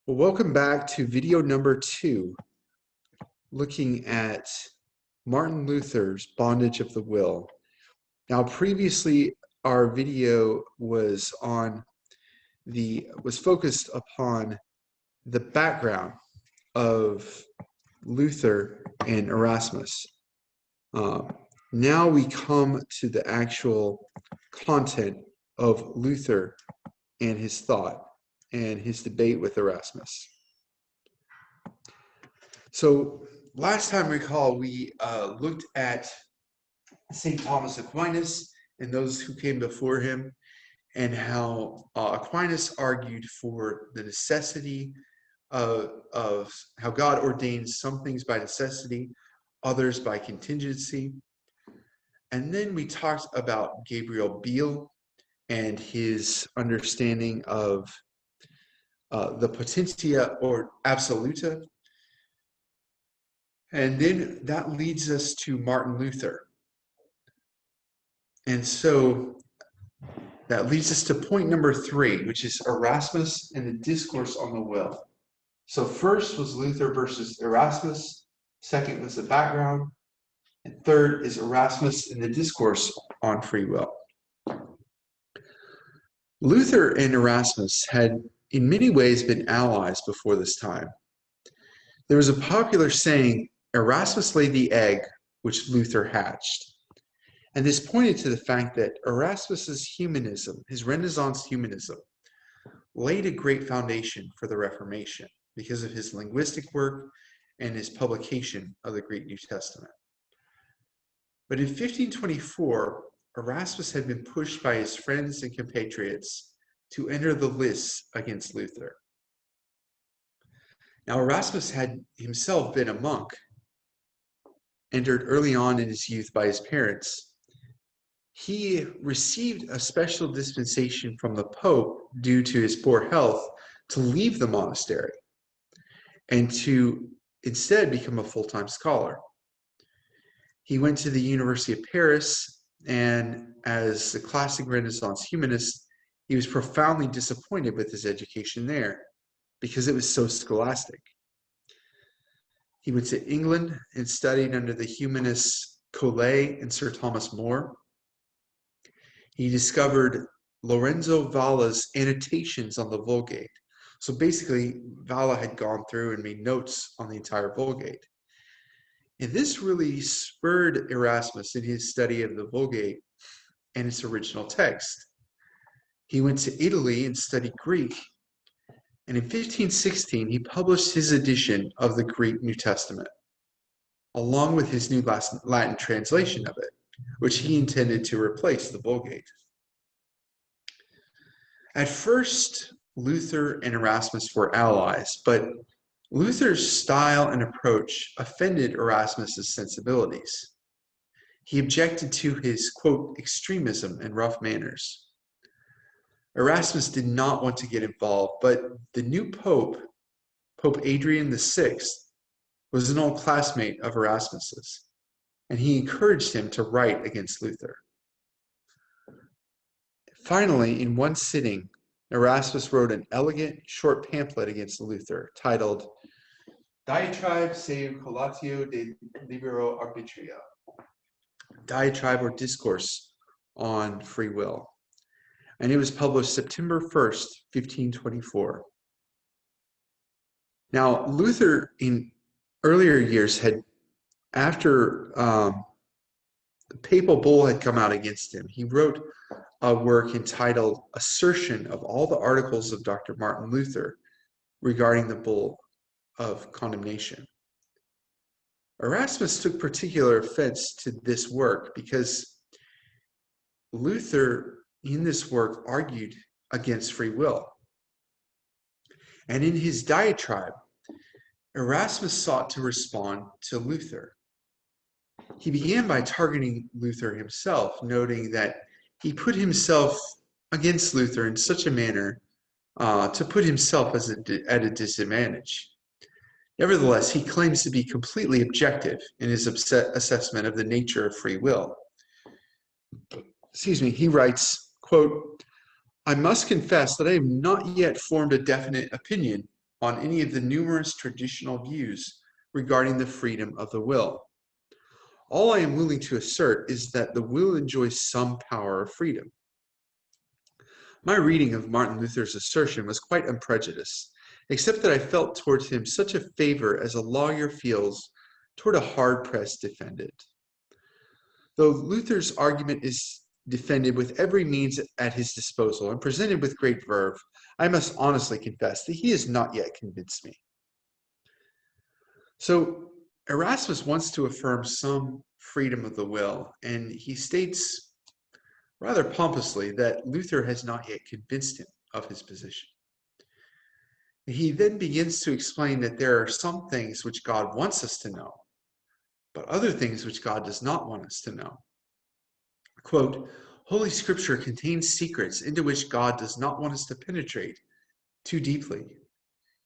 Well, welcome back to video number 2, looking at Martin Luther's Bondage of the Will. Now, previously, our video was focused upon the background of Luther and Erasmus. Now we come to the actual content of Luther and his thought and his debate with Erasmus. So last time, recall, we looked at St. Thomas Aquinas and those who came before him, and how Aquinas argued for the necessity of how God ordains some things by necessity, others by contingency. And then we talked about Gabriel Biel and his understanding of the potentia or absoluta. And then that leads us to Martin Luther. And so that leads us to point number 3, which is Erasmus and the discourse on the will. So first was Luther versus Erasmus. Second was the background. And third is Erasmus and the discourse on free will. Luther and Erasmus had in many ways been allies before this time. There was a popular saying, Erasmus laid the egg which Luther hatched. And this pointed to the fact that Erasmus's humanism, his Renaissance humanism, laid a great foundation for the Reformation because of his linguistic work and his publication of the Greek New Testament. But in 1524, Erasmus had been pushed by his friends and compatriots to enter the lists against Luther. Now, Erasmus had himself been a monk, entered early on in his youth by his parents. He received a special dispensation from the Pope due to his poor health to leave the monastery and to instead become a full-time scholar. He went to the University of Paris, and as a classic Renaissance humanist, he was profoundly disappointed with his education there because it was so scholastic. He went to England and studied under the humanists Collet and Sir Thomas More. He discovered Lorenzo Valla's annotations on the Vulgate. So basically, Valla had gone through and made notes on the entire Vulgate. And this really spurred Erasmus in his study of the Vulgate and its original text. He went to Italy and studied Greek. And in 1516, he published his edition of the Greek New Testament, along with his new Latin translation of it, which he intended to replace the Vulgate. At first, Luther and Erasmus were allies, but Luther's style and approach offended Erasmus's sensibilities. He objected to his, quote, extremism and rough manners. Erasmus did not want to get involved, but the new Pope, Pope Adrian VI, was an old classmate of Erasmus's, and he encouraged him to write against Luther. Finally, in one sitting, Erasmus wrote an elegant, short pamphlet against Luther titled Diatribe seu collatio de libero arbitrio, Diatribe or Discourse on Free Will. And it was published September 1st, 1524. Now, Luther in earlier years had, after the papal bull had come out against him, he wrote a work entitled Assertion of All the Articles of Dr. Martin Luther regarding the bull of condemnation. Erasmus took particular offense to this work because Luther in this work argued against free will. And in his diatribe, Erasmus sought to respond to Luther. He began by targeting Luther himself, noting that he put himself against Luther in such a manner to put himself at a disadvantage. Nevertheless, he claims to be completely objective in his assessment of the nature of free will. He writes, quote, I must confess that I have not yet formed a definite opinion on any of the numerous traditional views regarding the freedom of the will. All I am willing to assert is that the will enjoys some power of freedom. My reading of Martin Luther's assertion was quite unprejudiced, except that I felt towards him such a favor as a lawyer feels toward a hard-pressed defendant. Though Luther's argument is defended with every means at his disposal and presented with great verve, I must honestly confess that he has not yet convinced me. So Erasmus wants to affirm some freedom of the will, and he states rather pompously that Luther has not yet convinced him of his position. He then begins to explain that there are some things which God wants us to know, but other things which God does not want us to know. Quote, Holy Scripture contains secrets into which God does not want us to penetrate too deeply,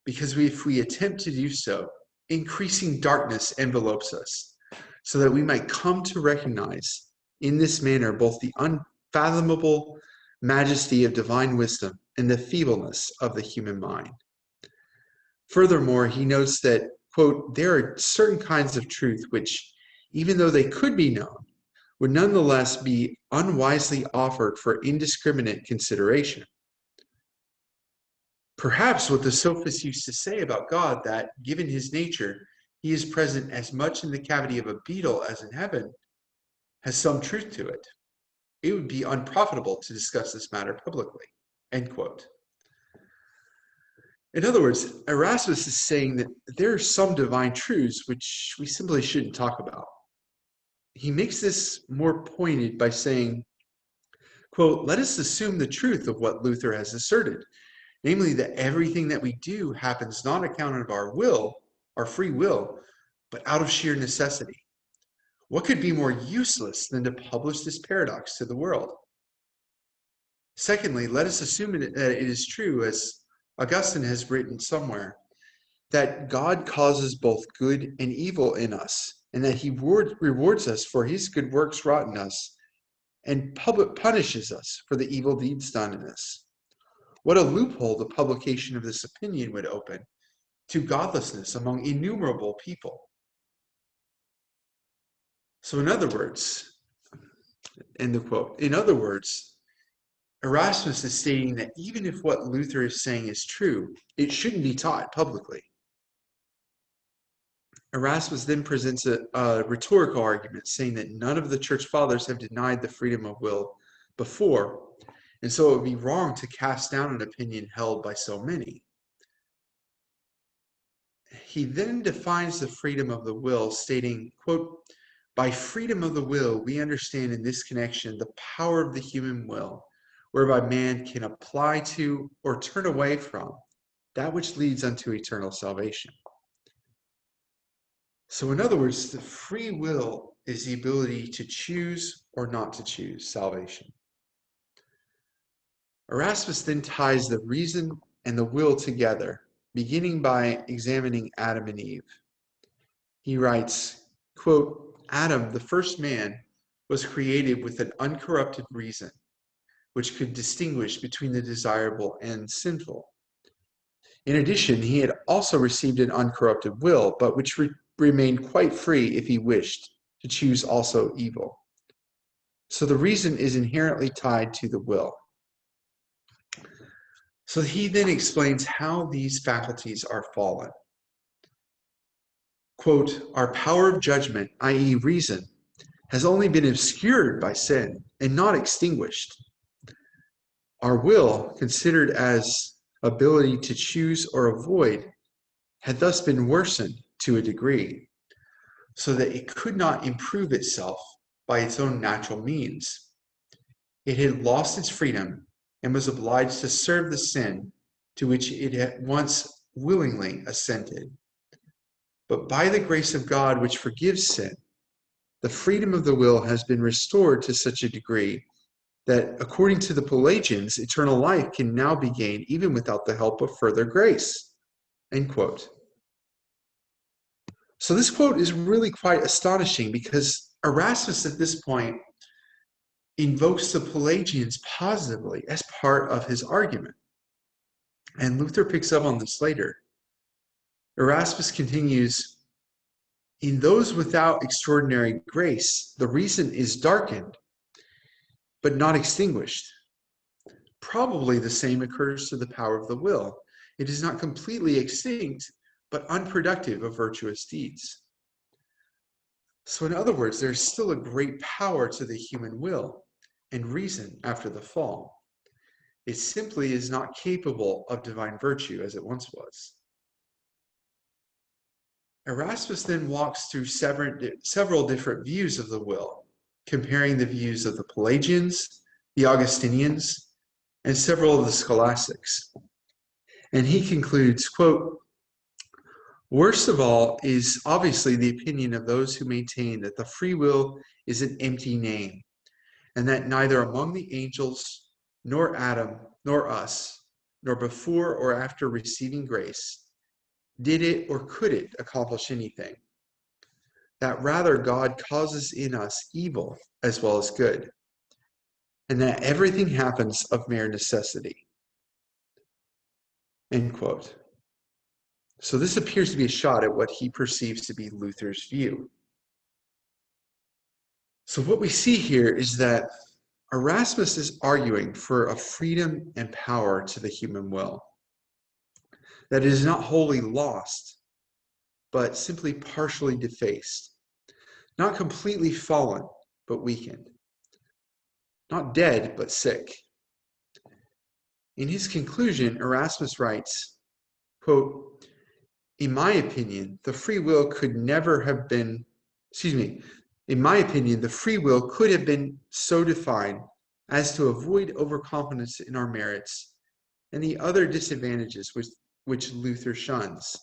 because if we attempt to do so, increasing darkness envelopes us, so that we might come to recognize in this manner both the unfathomable majesty of divine wisdom and the feebleness of the human mind. Furthermore, he notes that, quote, there are certain kinds of truth which, even though they could be known, would nonetheless be unwisely offered for indiscriminate consideration. Perhaps what the sophists used to say about God, that, given his nature, he is present as much in the cavity of a beetle as in heaven, has some truth to it. It would be unprofitable to discuss this matter publicly, end quote. In other words, Erasmus is saying that there are some divine truths which we simply shouldn't talk about. He makes this more pointed by saying, quote, let us assume the truth of what Luther has asserted, namely that everything that we do happens not on account of our will, our free will, but out of sheer necessity. What could be more useless than to publish this paradox to the world? Secondly, let us assume that it is true, as Augustine has written somewhere, that God causes both good and evil in us, and that he rewards us for his good works wrought in us, and punishes us for the evil deeds done in us. What a loophole the publication of this opinion would open to godlessness among innumerable people. So in other words, end the quote, in other words, Erasmus is stating that even if what Luther is saying is true, it shouldn't be taught publicly. Erasmus then presents a rhetorical argument saying that none of the church fathers have denied the freedom of will before, and so it would be wrong to cast down an opinion held by so many. He then defines the freedom of the will, stating, quote, by freedom of the will, we understand in this connection the power of the human will, whereby man can apply to or turn away from that which leads unto eternal salvation. So in other words, the free will is the ability to choose or not to choose salvation. Erasmus then ties the reason and the will together, beginning by examining Adam and Eve. He writes, quote, Adam, the first man, was created with an uncorrupted reason, which could distinguish between the desirable and sinful. In addition, he had also received an uncorrupted will, but which remained quite free if he wished to choose also evil. So the reason is inherently tied to the will. So he then explains how these faculties are fallen. Quote, our power of judgment, i.e. reason, has only been obscured by sin and not extinguished. Our will, considered as ability to choose or avoid, had thus been worsened to a degree, so that it could not improve itself by its own natural means. It had lost its freedom and was obliged to serve the sin to which it had once willingly assented. But by the grace of God, which forgives sin, the freedom of the will has been restored to such a degree that, according to the Pelagians, eternal life can now be gained even without the help of further grace. End quote. So this quote is really quite astonishing because Erasmus at this point invokes the Pelagians positively as part of his argument. And Luther picks up on this later. Erasmus continues, in those without extraordinary grace, the reason is darkened, but not extinguished. Probably the same occurs to the power of the will. It is not completely extinct, but unproductive of virtuous deeds. So in other words, there's still a great power to the human will and reason after the fall. It simply is not capable of divine virtue as it once was. Erasmus then walks through several different views of the will, comparing the views of the Pelagians, the Augustinians, and several of the scholastics. And he concludes, quote, worst of all is obviously the opinion of those who maintain that the free will is an empty name, and that neither among the angels, nor Adam, nor us, nor before or after receiving grace, did it or could it accomplish anything. That rather God causes in us evil as well as good, and that everything happens of mere necessity. End quote. So this appears to be a shot at what he perceives to be Luther's view. So what we see here is that Erasmus is arguing for a freedom and power to the human will that is not wholly lost, but simply partially defaced, not completely fallen, but weakened, not dead, but sick. In his conclusion, Erasmus writes, quote, in my opinion, the free will could never have been, in my opinion, the free will could have been so defined as to avoid overconfidence in our merits and the other disadvantages which Luther shuns,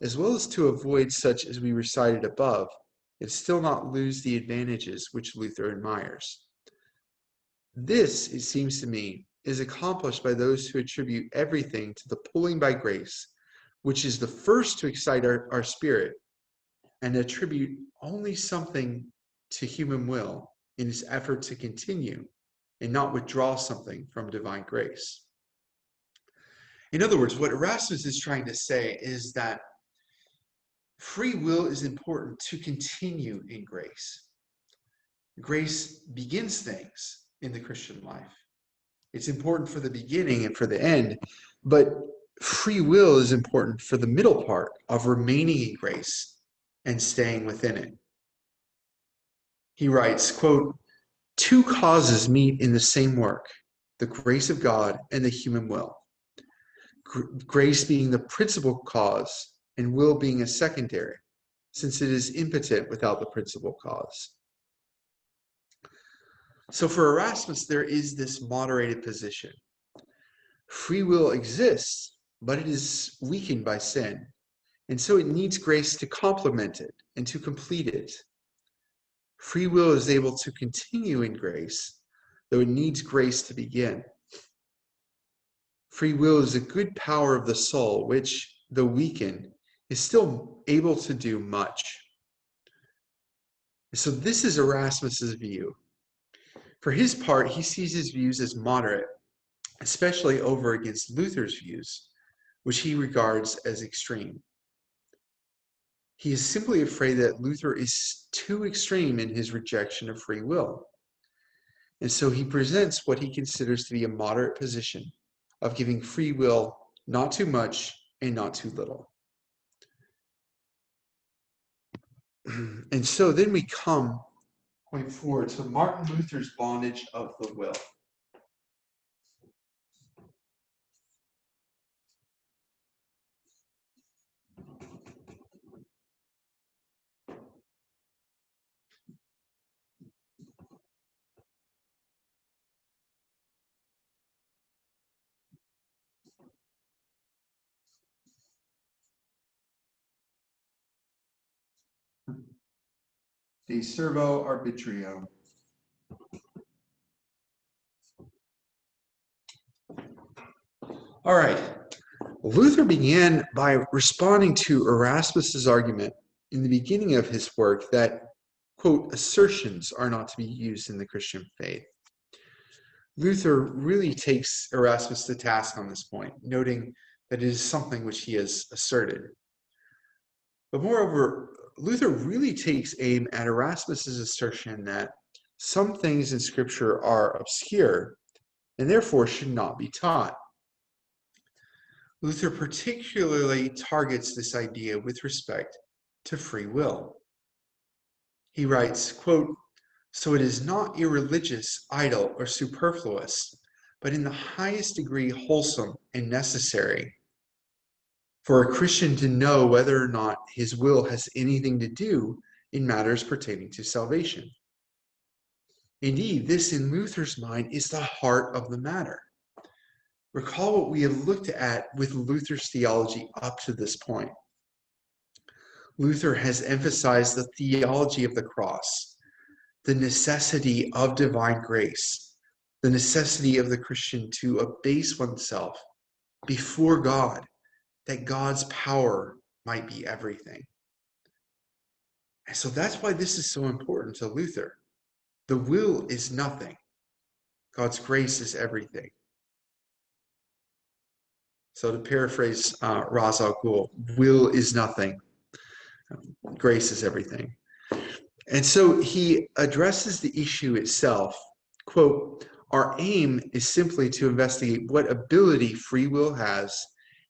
as well as to avoid such as we recited above, and still not lose the advantages which Luther admires. This, it seems to me, is accomplished by those who attribute everything to the pulling by grace, which is the first to excite our spirit, and attribute only something to human will in its effort to continue and not withdraw something from divine grace. In other words, what Erasmus is trying to say is that free will is important to continue in grace. Grace begins things in the Christian life. It's important for the beginning and for the end, but free will is important for the middle part of remaining in grace and staying within it. He writes, quote, two causes meet in the same work, the grace of God and the human will. Grace being the principal cause and will being a secondary, since it is impotent without the principal cause. So for Erasmus, there is this moderated position. Free will exists, but it is weakened by sin, and so it needs grace to complement it and to complete it. Free will is able to continue in grace, though it needs grace to begin. Free will is a good power of the soul, which, though weakened, is still able to do much. So this is Erasmus's view. For his part, he sees his views as moderate, especially over against Luther's views, which he regards as extreme. He is simply afraid that Luther is too extreme in his rejection of free will. And so he presents what he considers to be a moderate position of giving free will not too much and not too little. And so then we come, point forward, to Martin Luther's Bondage of the Will. De Servo Arbitrio. All right. Luther began by responding to Erasmus's argument in the beginning of his work that, quote, assertions are not to be used in the Christian faith. Luther really takes Erasmus to task on this point, noting that it is something which he has asserted. But moreover, Luther really takes aim at Erasmus's assertion that some things in Scripture are obscure and therefore should not be taught. Luther particularly targets this idea with respect to free will. He writes, quote, "So it is not irreligious, idle, or superfluous, but in the highest degree wholesome and necessary for a Christian to know whether or not his will has anything to do in matters pertaining to salvation." Indeed, this in Luther's mind is the heart of the matter. Recall what we have looked at with Luther's theology up to this point. Luther has emphasized the theology of the cross, the necessity of divine grace, the necessity of the Christian to abase oneself before God, that God's power might be everything. And so that's why this is so important to Luther. The will is nothing. God's grace is everything. So to paraphrase Ra's al Ghul, will is nothing. Grace is everything. And so he addresses the issue itself. Quote, "Our aim is simply to investigate what ability free will has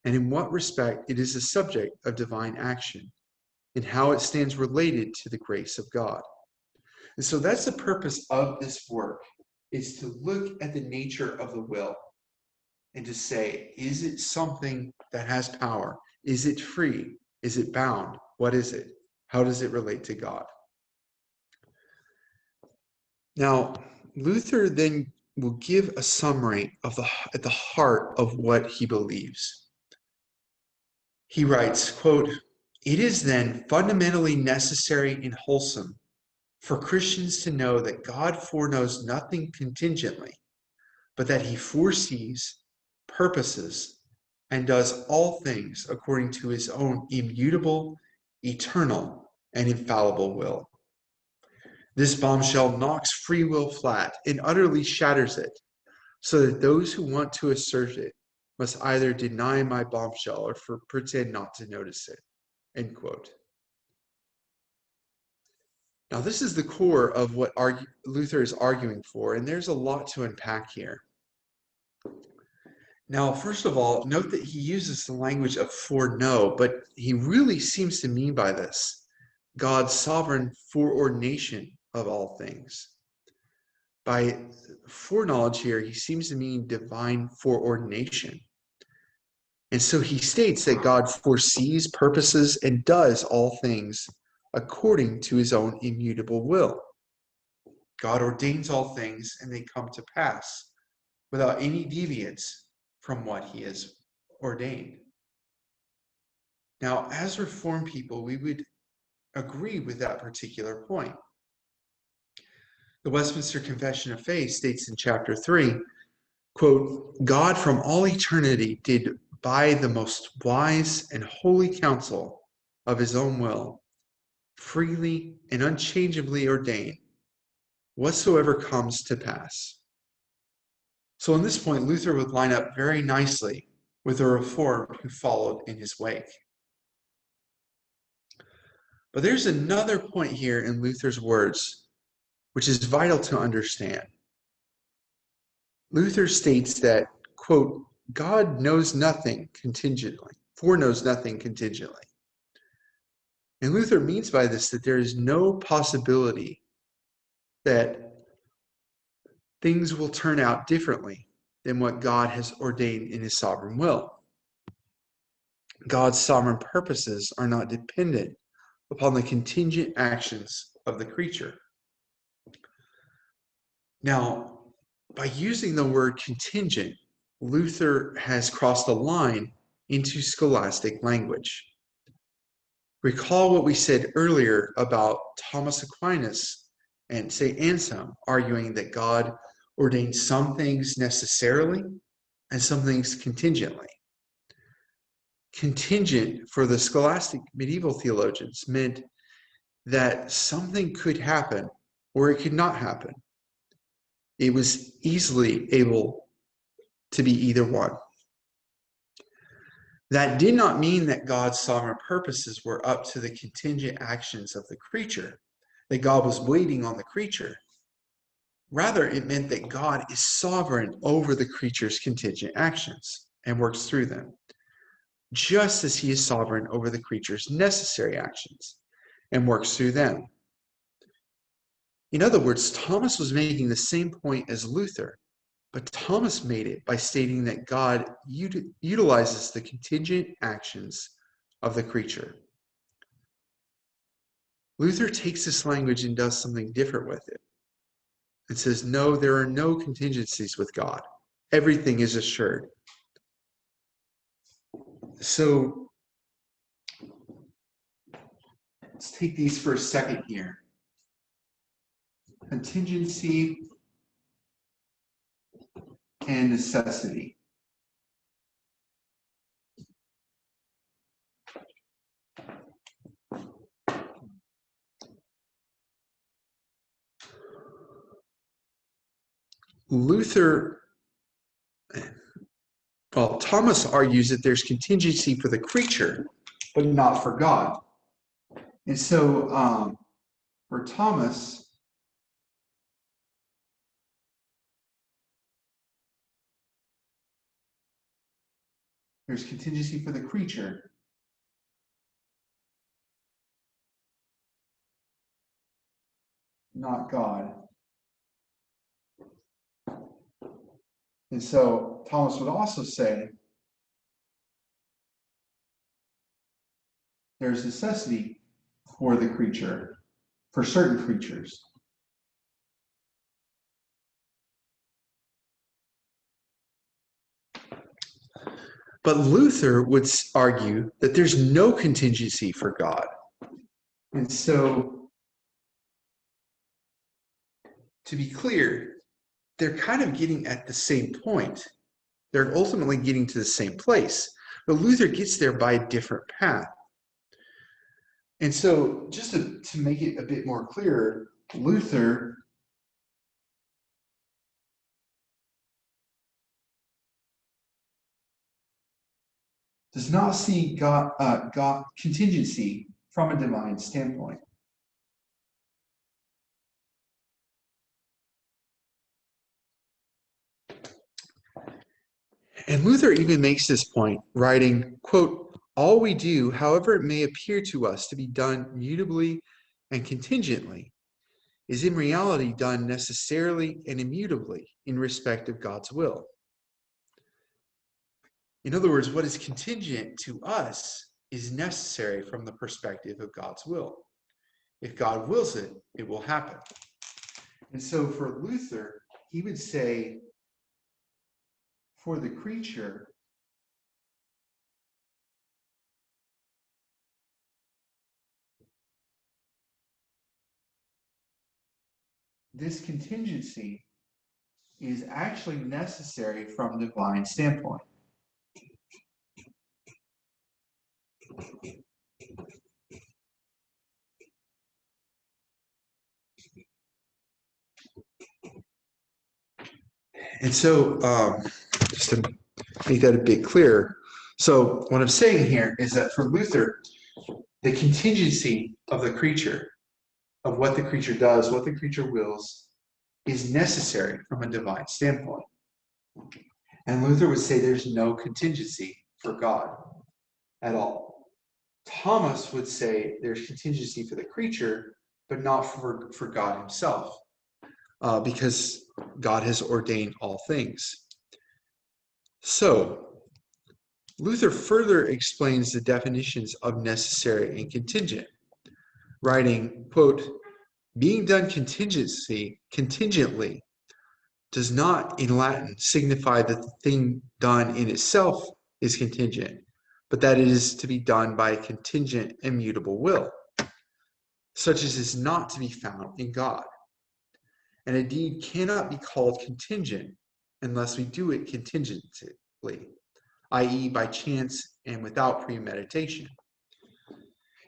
and in what respect it is a subject of divine action and how it stands related to the grace of God." And so that's the purpose of this work, is to look at the nature of the will and to say, is it something that has power? Is it free? Is it bound? What is it? How does it relate to God? Now, Luther then will give a summary of at the heart of what he believes. He writes, quote, "It is then fundamentally necessary and wholesome for Christians to know that God foreknows nothing contingently, but that he foresees, purposes, and does all things according to his own immutable, eternal, and infallible will. This bombshell knocks free will flat and utterly shatters it, so that those who want to assert it must either deny my bombshell or pretend not to notice it." End quote. Now, this is the core of what Luther is arguing for, and there's a lot to unpack here. Now, first of all, note that he uses the language of foreknow, but he really seems to mean by this God's sovereign foreordination of all things. By foreknowledge here, he seems to mean divine foreordination. And so he states that God foresees, purposes, and does all things according to his own immutable will. God ordains all things and they come to pass without any deviance from what he has ordained. Now, as Reformed people, we would agree with that particular point. The Westminster Confession of Faith states in chapter 3, quote, "God from all eternity did by the most wise and holy counsel of his own will freely and unchangeably ordain whatsoever comes to pass." So on this point, Luther would line up very nicely with the Reformed who followed in his wake. But there's another point here in Luther's words, which is vital to understand. Luther states that, quote, "God knows nothing contingently, foreknows nothing contingently." And Luther means by this that there is no possibility that things will turn out differently than what God has ordained in his sovereign will. God's sovereign purposes are not dependent upon the contingent actions of the creature. Now, by using the word contingent, Luther has crossed a line into scholastic language. Recall what we said earlier about Thomas Aquinas and St. Anselm arguing that God ordained some things necessarily and some things contingently. Contingent for the scholastic medieval theologians meant that something could happen or it could not happen. It was easily able to be either one. That did not mean that God's sovereign purposes were up to the contingent actions of the creature, that God was waiting on the creature. Rather, it meant that God is sovereign over the creature's contingent actions and works through them, just as he is sovereign over the creature's necessary actions and works through them. In other words, Thomas was making the same point as Luther, but Thomas made it by stating that God utilizes the contingent actions of the creature. Luther takes this language and does something different with it. It says, no, there are no contingencies with God. Everything is assured. So let's take these for a second here. Contingency and necessity. Thomas argues that there's contingency for the creature, but not for God. And so for Thomas, there's contingency for the creature, not God. And so Thomas would also say there's necessity for the creature, for certain creatures. But Luther would argue that there's no contingency for God. And so, to be clear, they're kind of getting at the same point. They're ultimately getting to the same place. But Luther gets there by a different path. And so, just to make it a bit more clear, Luther does not see God contingency from a divine standpoint. And Luther even makes this point, writing, quote, all we do, however it may appear to us to be done mutably and contingently, is in reality done necessarily and immutably in respect of God's will. In other words, what is contingent to us is necessary from the perspective of God's will. If God wills it, it will happen. And so for Luther, he would say, for the creature, this contingency is actually necessary from a divine standpoint. And so, just to make that a bit clearer, so what I'm saying here is that for Luther, the contingency of the creature, of what the creature does, what the creature wills, is necessary from a divine standpoint. And Luther would say there's no contingency for God at all. Thomas would say there's contingency for the creature, but not for God himself, because God has ordained all things. So, Luther further explains the definitions of necessary and contingent, writing, quote, being done contingently does not, in Latin, signify that the thing done in itself is contingent, but that it is to be done by a contingent, immutable will, such as is not to be found in God. And a deed cannot be called contingent unless we do it contingently, i.e., by chance and without premeditation.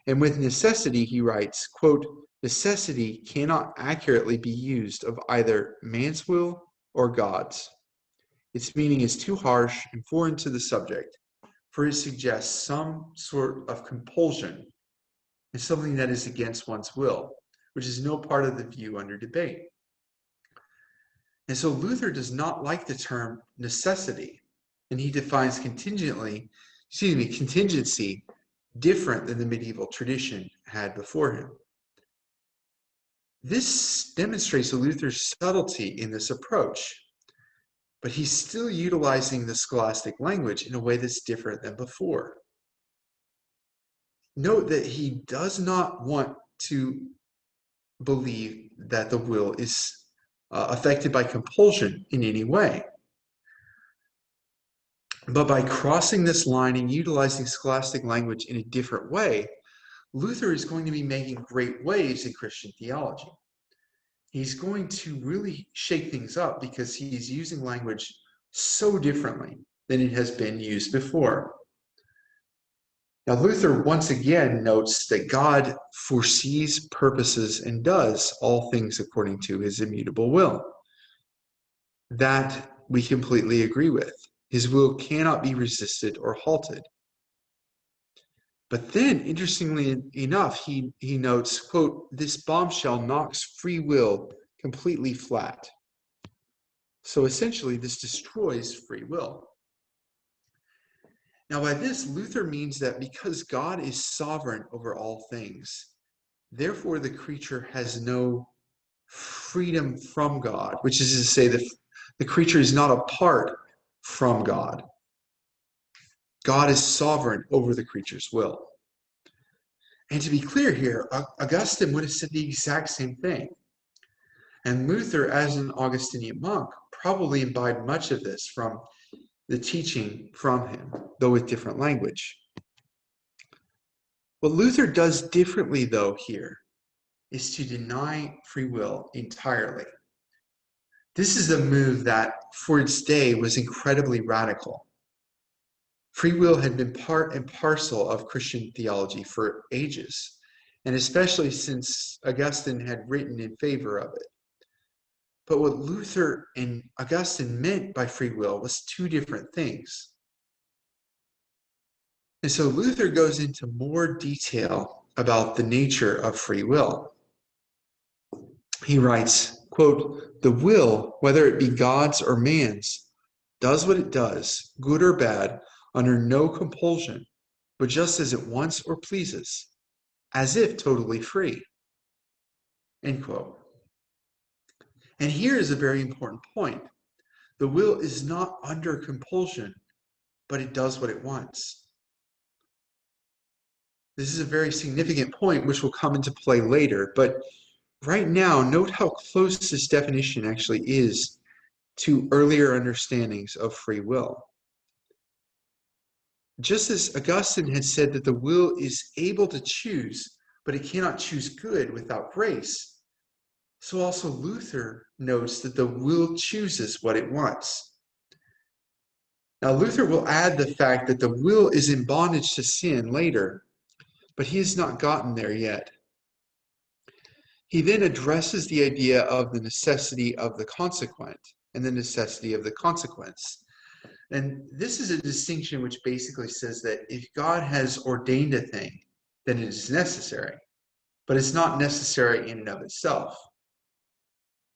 And with necessity, he writes, quote, necessity cannot accurately be used of either man's will or God's. Its meaning is too harsh and foreign to the subject, for it suggests some sort of compulsion and something that is against one's will, which is no part of the view under debate. And so Luther does not like the term necessity, and he defines contingency different than the medieval tradition had before him. This demonstrates Luther's subtlety in this approach, but he's still utilizing the scholastic language in a way that's different than before. Note that he does not want to believe that the will is affected by compulsion in any way. But by crossing this line and utilizing scholastic language in a different way, Luther is going to be making great waves in Christian theology. He's going to really shake things up because he's using language so differently than it has been used before. Now, Luther once again notes that God foresees, purposes, and does all things according to his immutable will. That we completely agree with. His will cannot be resisted or halted. But then, interestingly enough, he notes, quote, "This bombshell knocks free will completely flat." So essentially, this destroys free will. Now, by this, Luther means that because God is sovereign over all things, therefore the creature has no freedom from God, which is to say that the creature is not apart from God. God is sovereign over the creature's will. And to be clear here, Augustine would have said the exact same thing. And Luther, as an Augustinian monk, probably imbibed much of this from the teaching from him, though with different language. What Luther does differently, though, here is to deny free will entirely. This is a move that, for its day, was incredibly radical. Free will had been part and parcel of Christian theology for ages, and especially since Augustine had written in favor of it. But what Luther and Augustine meant by free will was two different things. And so Luther goes into more detail about the nature of free will. He writes, quote, "The will, whether it be God's or man's, does what it does, good or bad, under no compulsion, but just as it wants or pleases, as if totally free." End quote. And here is a very important point. The will is not under compulsion, but it does what it wants. This is a very significant point which will come into play later, but right now, note how close this definition actually is to earlier understandings of free will. Just as Augustine had said that the will is able to choose, but it cannot choose good without grace, so also Luther notes that the will chooses what it wants. Now, Luther will add the fact that the will is in bondage to sin later, but he has not gotten there yet. He then addresses the idea of the necessity of the consequent and the necessity of the consequence. And this is a distinction which basically says that if God has ordained a thing, then it is necessary, but it's not necessary in and of itself.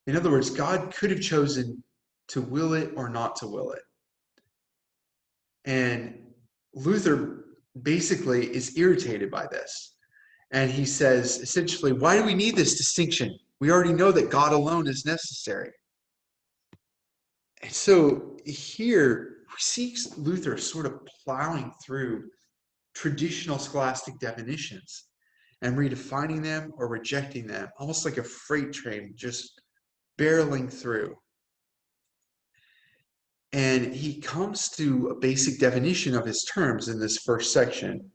In other words, God could have chosen to will it or not to will it. And Luther basically is irritated by this. And he says, essentially, why do we need this distinction? We already know that God alone is necessary. And so here we see Luther sort of plowing through traditional scholastic definitions and redefining them or rejecting them, almost like a freight train just barreling through. And he comes to a basic definition of his terms in this first section.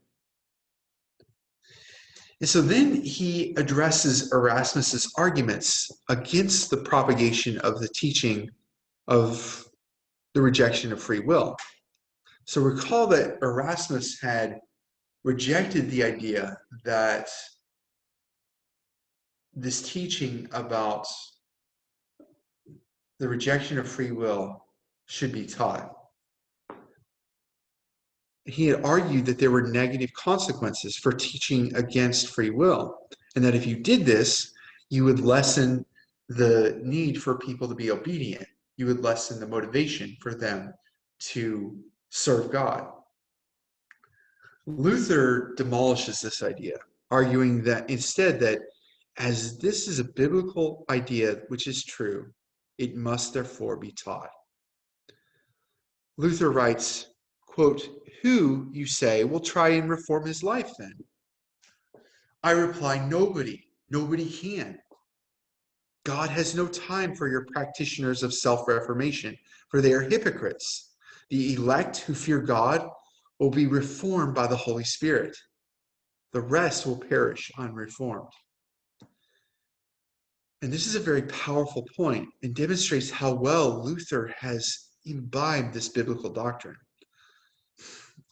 And so then he addresses Erasmus's arguments against the propagation of the teaching of the rejection of free will. So recall that Erasmus had rejected the idea that this teaching about the rejection of free will should be taught. he had argued that there were negative consequences for teaching against free will, and that if you did this, you would lessen the need for people to be obedient. You would lessen the motivation for them to serve God. Luther demolishes this idea, arguing that instead that as this is a biblical idea which is true, it must therefore be taught. Luther writes, quote, "Who, you say, will try and reform his life then?" I reply, nobody. Nobody can. God has no time for your practitioners of self-reformation, for they are hypocrites. The elect who fear God will be reformed by the Holy Spirit. The rest will perish unreformed. And this is a very powerful point and demonstrates how well Luther has imbibed this biblical doctrine.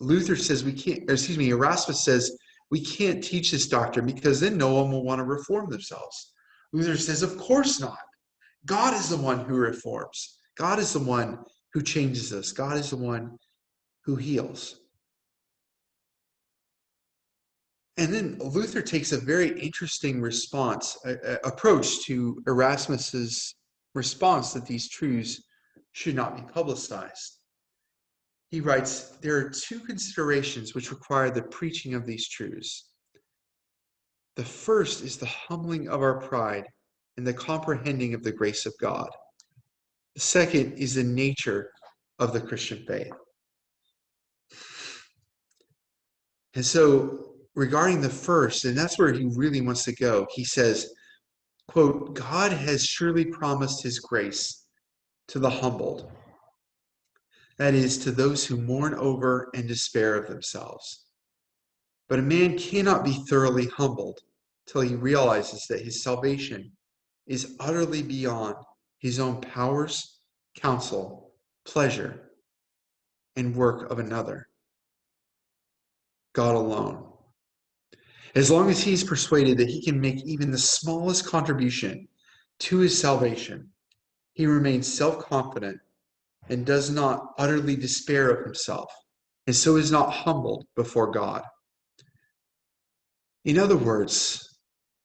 Luther says Erasmus says we can't teach this doctrine because then no one will want to reform themselves. Luther says, of course not. God is the one who reforms. God is the one who changes us. God is the one who heals. And then Luther takes a very interesting approach to Erasmus's response that these truths should not be publicized. He writes, there are two considerations which require the preaching of these truths. The first is the humbling of our pride and the comprehending of the grace of God. The second is the nature of the Christian faith. And so regarding the first, and that's where he really wants to go, he says, quote, God has surely promised his grace to the humbled. That is, to those who mourn over and despair of themselves. But a man cannot be thoroughly humbled till he realizes that his salvation is utterly beyond his own powers, counsel, pleasure, and work of another, God alone. As long as he is persuaded that he can make even the smallest contribution to his salvation, he remains self-confident and does not utterly despair of himself, and so is not humbled before God. In other words,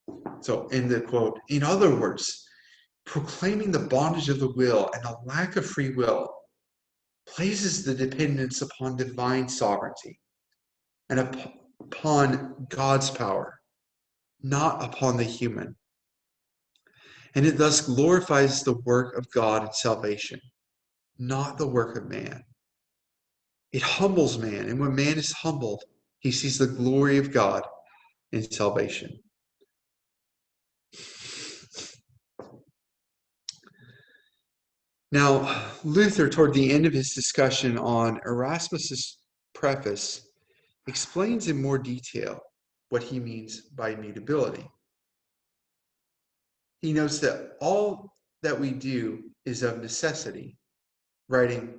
in other words, proclaiming the bondage of the will and the lack of free will places the dependence upon divine sovereignty and upon God's power, not upon the human. And it thus glorifies the work of God in salvation, not the work of man. It humbles man, and when man is humbled, he sees the glory of God in salvation. Now, Luther, toward the end of his discussion on Erasmus's preface, explains in more detail what he means by immutability. He notes that all that we do is of necessity, writing,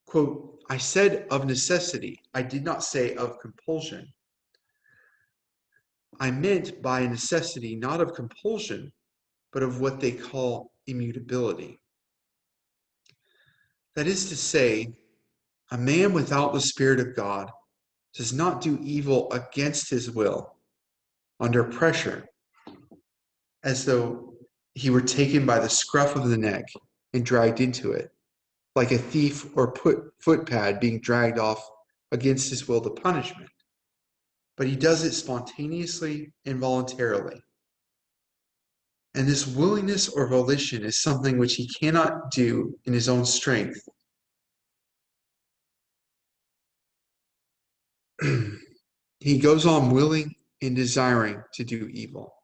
quote, I said of necessity, I did not say of compulsion. I meant by necessity not of compulsion, but of what they call immutability. That is to say, a man without the Spirit of God does not do evil against his will, under pressure, as though he were taken by the scruff of the neck and dragged into it, like a thief or footpad being dragged off against his will to punishment. But he does it spontaneously and voluntarily. And this willingness or volition is something which he cannot do in his own strength. He goes on willing and desiring to do evil.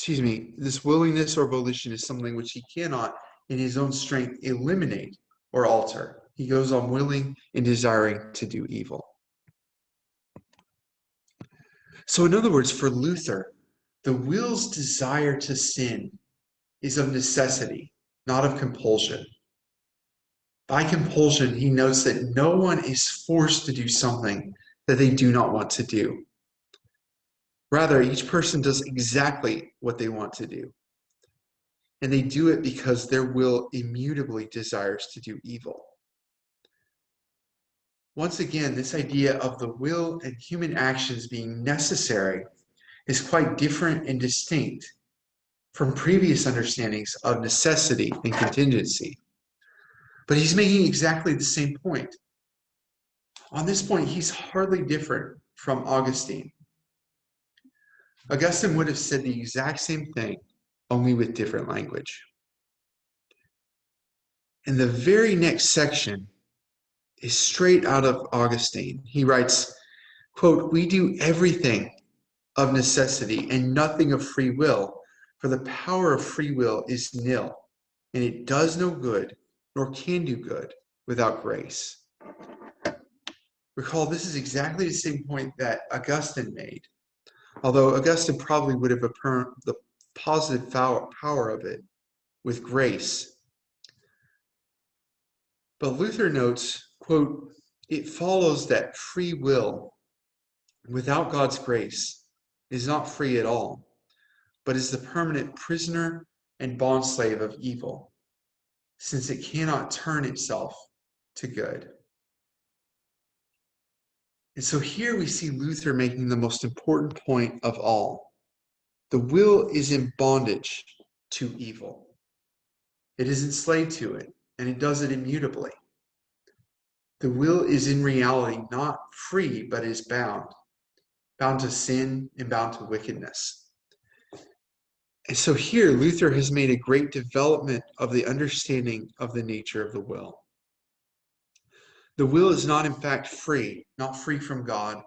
This willingness or volition is something which he cannot in his own strength eliminate or alter. He goes on willing and desiring to do evil. So in other words, for Luther, the will's desire to sin is of necessity, not of compulsion. By compulsion, he notes that no one is forced to do something that they do not want to do. Rather, each person does exactly what they want to do. And they do it because their will immutably desires to do evil. Once again, this idea of the will and human actions being necessary is quite different and distinct from previous understandings of necessity and contingency. But he's making exactly the same point. On this point, he's hardly different from Augustine. Augustine would have said the exact same thing, only with different language. And the very next section is straight out of Augustine. He writes, quote, "We do everything of necessity and nothing of free will, for the power of free will is nil, and it does no good, nor can do good without grace." Recall, this is exactly the same point that Augustine made, although Augustine probably would have affirmed the positive power of it with grace. But Luther notes, quote, "It follows that free will without God's grace is not free at all, but is the permanent prisoner and bondslave of evil, since it cannot turn itself to good." And so here we see Luther making the most important point of all. The will is in bondage to evil. It is enslaved to it, and it does it immutably. The will is in reality not free, but is bound to sin and bound to wickedness. And so here, Luther has made a great development of the understanding of the nature of the will. The will is not in fact free, not free from God,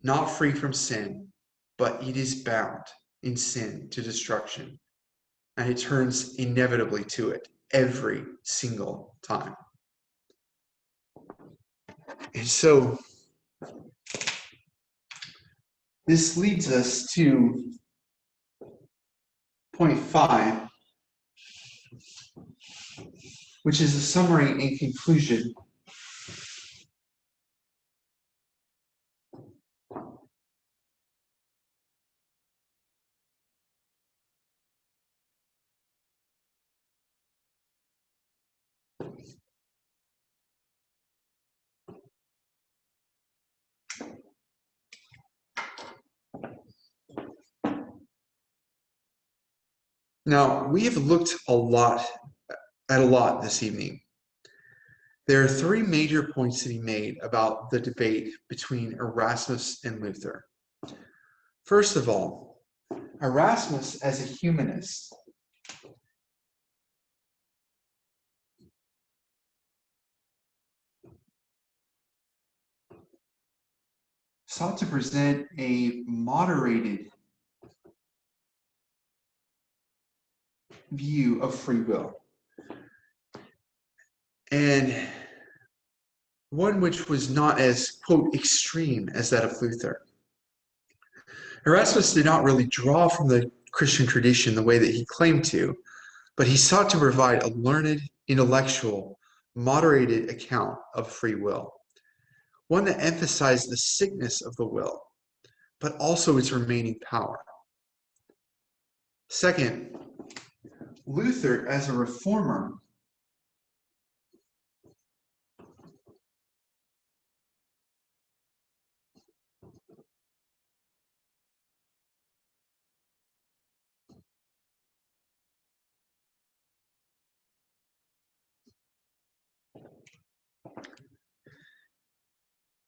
not free from sin, but it is bound in sin to destruction, and it turns inevitably to it every single time. And so this leads us to point 5, which is a summary and conclusion. Now, we have looked at a lot this evening. There are 3 major points to be made about the debate between Erasmus and Luther. First of all, Erasmus, as a humanist, sought to present a moderated view of free will, and one which was not as, quote, extreme as that of Luther. Erasmus did not really draw from the Christian tradition the way that he claimed to, but he sought to provide a learned, intellectual, moderated account of free will, one that emphasized the sickness of the will, but also its remaining power. Second, Luther, as a reformer,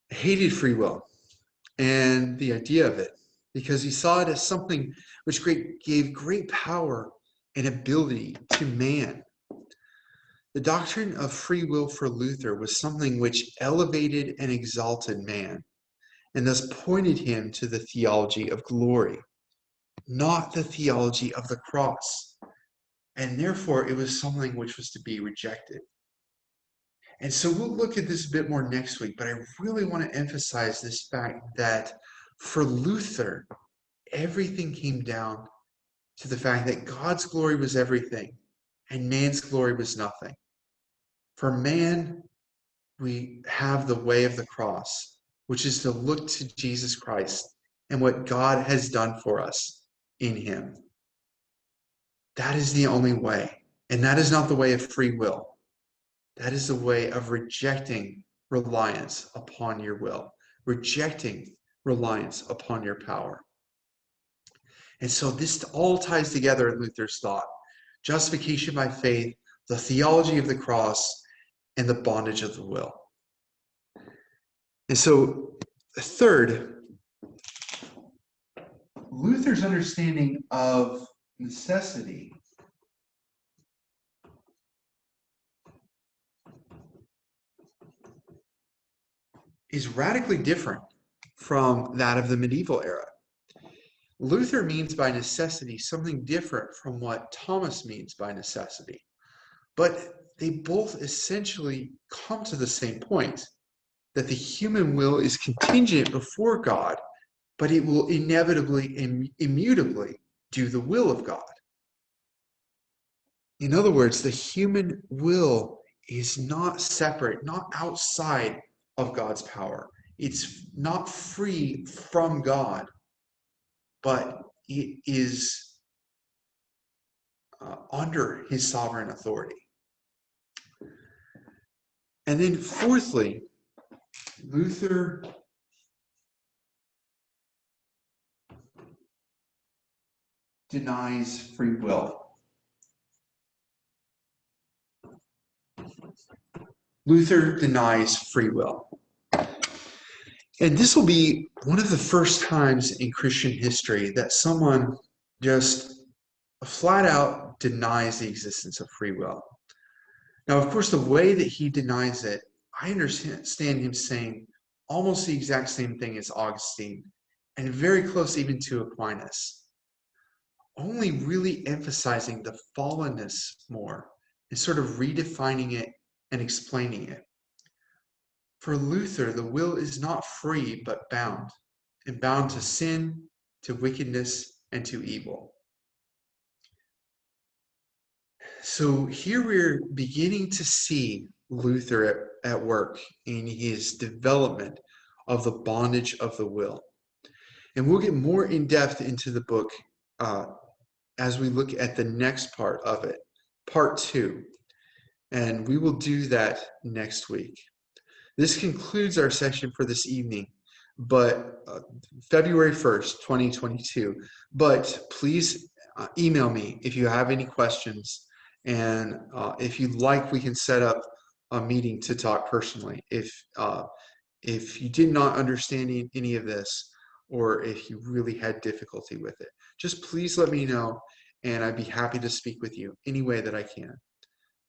hated free will and the idea of it, because he saw it as something which gave great power and ability to man. The doctrine of free will for Luther was something which elevated and exalted man, and thus pointed him to the theology of glory, not the theology of the cross. And therefore, it was something which was to be rejected. And so we'll look at this a bit more next week, but I really want to emphasize this fact that for Luther, everything came down to the fact that God's glory was everything and man's glory was nothing. For man, we have the way of the cross, which is to look to Jesus Christ and what God has done for us in him. That is the only way. And that is not the way of free will. That is the way of rejecting reliance upon your will, rejecting reliance upon your power. And so this all ties together in Luther's thought: justification by faith, the theology of the cross, and the bondage of the will. And so, third, Luther's understanding of necessity is radically different from that of the medieval era. Luther means by necessity something different from what Thomas means by necessity. But they both essentially come to the same point, that the human will is contingent before God, but it will inevitably and immutably do the will of God. In other words, the human will is not separate, not outside of God's power. It's not free from God, but it is under his sovereign authority. And then fourthly, Luther denies free will. Luther denies free will. And this will be one of the first times in Christian history that someone just flat out denies the existence of free will. Now, of course, the way that he denies it, I understand him saying almost the exact same thing as Augustine, and very close even to Aquinas, only really emphasizing the fallenness more and sort of redefining it and explaining it. For Luther, the will is not free but bound, and bound to sin, to wickedness, and to evil. So here we're beginning to see Luther at work in his development of the bondage of the will. And we'll get more in depth into the book as we look at the next part of it, part 2. And we will do that next week. This concludes our session for this evening, but February 1st, 2022. But please email me if you have any questions. And if you'd like, we can set up a meeting to talk personally. If you did not understand any of this, or if you really had difficulty with it, just please let me know, and I'd be happy to speak with you any way that I can.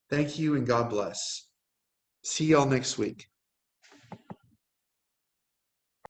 Thank you, and God bless. See y'all next week.